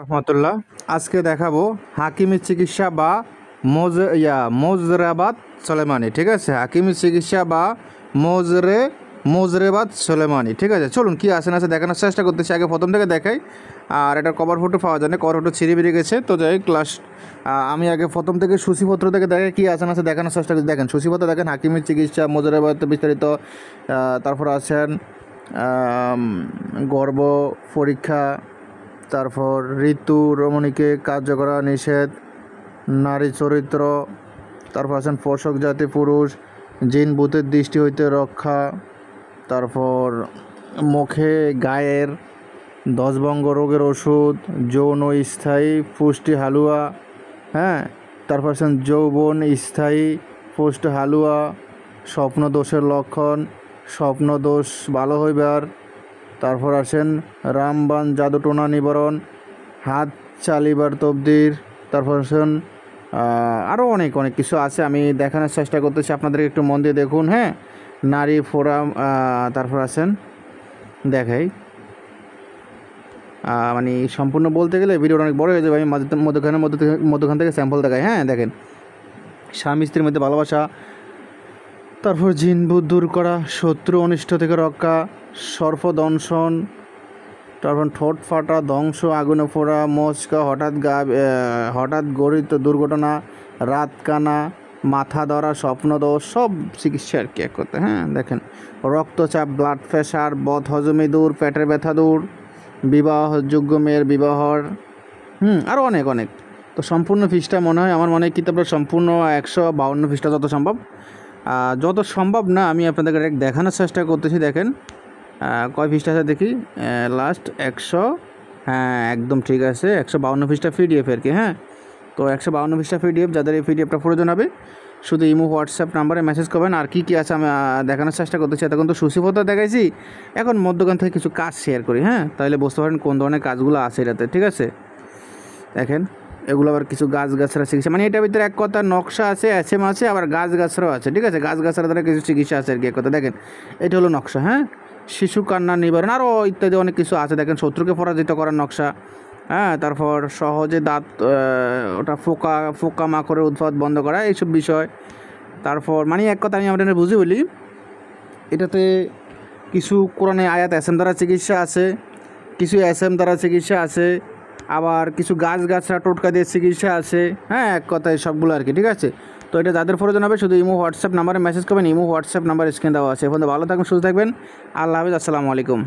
রহমতুল্লাহ। আজকে দেখাবো হাকিমি চিকিৎসা বা মোজরেবাদ সোলেমানি। ঠিক আছে, হাকিমি চিকিৎসা বা মোজরেবাদ সোলেমানি। ঠিক আছে, চলুন কি আছে না আছে দেখানোর চেষ্টা করতেছি। আগে প্রথম থেকে দেখাই, আর এটা কভার ফটো পাওয়া যায় না, কভার ফটো ছিঁড়ে বেরিয়ে গেছে। তো যাই ক্লাস আমি আগে প্রথম থেকে সূচিপত্র থেকে দেখে কি আছে না আছে দেখানোর চেষ্টা করছি। দেখেন সূচিপত্র, দেখেন হাকিমি চিকিৎসা মোজরেবাদ বিস্তারিত। তারপর আছেন গর্ভ পরীক্ষা, তারপর ঋতু রমণীকে কার্য করা নিষেধ, নারী চরিত্র, তারপর আছেন পোষক জাতি পুরুষ, জিন ভূতের দৃষ্টি হইতে রক্ষা, তারপর মুখে গায়ের দশভঙ্গ রোগের ওষুধ, যৌন স্থায়ী পুষ্টি হালুয়া, হ্যাঁ, তারপর আছেন যৌবন স্থায়ী পুষ্টি হালুয়া, স্বপ্ন দোষের লক্ষণ, স্বপ্ন দোষ ভালো হইবার, তারপর আছেন রামবান জাদুটোনা নিবারণ, হাত চালিবার তবদির, তারপর আছেন আরও অনেক অনেক কিছু আছে। আমি দেখানোর চেষ্টা করতেছি, আপনাদেরকে একটু মন দিয়ে দেখুন। হ্যাঁ, নারী ফোরাম, তারপর আছেন দেখাই, মানে সম্পূর্ণ বলতে গেলে ভিডিওটা অনেক বড় হয়ে যাবে। আমি মধ্যখান থেকে স্যাম্পল দেখাই। হ্যাঁ, দেখেন স্বামী স্ত্রীর মধ্যে ভালোবাসা, তারপর জিন ভূত দূর করা, শত্রু অনিষ্ট থেকে রক্ষা, সর্পদংশন, তারপর ঠোঁট ফাটা, ধ্বংস, আগুনে ফোড়া, মচকা, হঠাৎ গড়িত দুর্ঘটনা, রাত কানা, মাথা ধরা, স্বপ্নদোষ, সব চিকিৎসা আর কি এক করতে। হ্যাঁ, দেখেন রক্তচাপ, ব্লাড প্রেশার, বদহজমি দূর, পেটের ব্যথা দূর, বিবাহযোগ্য মেয়ের বিবাহর, আরও অনেক অনেক। তো সম্পূর্ণ ফিসটা মনে হয় আমার মনে হয় কিতাবটা সম্পূর্ণ 152 পৃষ্ঠা যত সম্ভব না আমি আপনাদেরকে দেখানোর চেষ্টা করতেছি। দেখেন কয় পৃষ্ঠা আছে দেখি, লাস্ট 100, হ্যাঁ একদম ঠিক আছে, 152 পৃষ্ঠা পিডিএফ আর কি। হ্যাঁ, তো 152 পৃষ্ঠা পিডিএফ, যাদের এই পিডিএফটা প্রয়োজন হবে শুধু ইমো হোয়াটসঅ্যাপ নাম্বারে মেসেজ করবেন। আর কী কী আছে আমি দেখানোর চেষ্টা করতেছি। এতক্ষণ তো সূচিপত্র দেখাইছি, এখন মধ্যখান থেকে কিছু কাজ শেয়ার করি। হ্যাঁ, তাহলে বুঝতে পারেন কোন ধরনের কাজগুলো আছে এটাতে। ঠিক আছে, দেখেন এগুলো আবার কিছু গাছগাছরা চিকিৎসা, মানে এটার ভিতরে এক কথা নকশা আছে, এসএম আছে, আবার গাছগাছরাও আছে। ঠিক আছে, গাছগাছরা দ্বারা কিছু চিকিৎসা আছে আর কি এক কথা। দেখেন এটা হলো নকশা। হ্যাঁ, শিশু কান্না নিবারণ, আরও ইত্যাদি অনেক কিছু আছে। দেখেন শত্রুকে পরাজিত করার নকশা। হ্যাঁ, তারপর সহজে দাঁত ওটা ফোকা মাকড়ের উৎপাদ বন্ধ করা, এইসব বিষয়। তারপর মানে এক কথা আমি আপনাদের বুঝি বলি, এটাতে কিছু কোরআনে আয়াত এসএম দ্বারা চিকিৎসা আছে, কিছু এসএম দ্বারা চিকিৎসা আছে, আবার কিছু গাছগাছরা টোটকা দিয়ে চিকিৎসা আছে। হ্যাঁ, এক কথায় সবগুলো আর কি। ঠিক আছে, তো এটা যাদের প্রয়োজন হবে শুধু ইমো হোয়াটসঅ্যাপ নাম্বারে মেসেজ করবেন। ইমো হোয়াটসঅ্যাপ নাম্বার স্ক্রিন দেওয়া আছে। এখন ভালো থাকবেন, সুস্থ থাকবেন। আল্লাহ হাফেজ, আসসালামু আলাইকুম।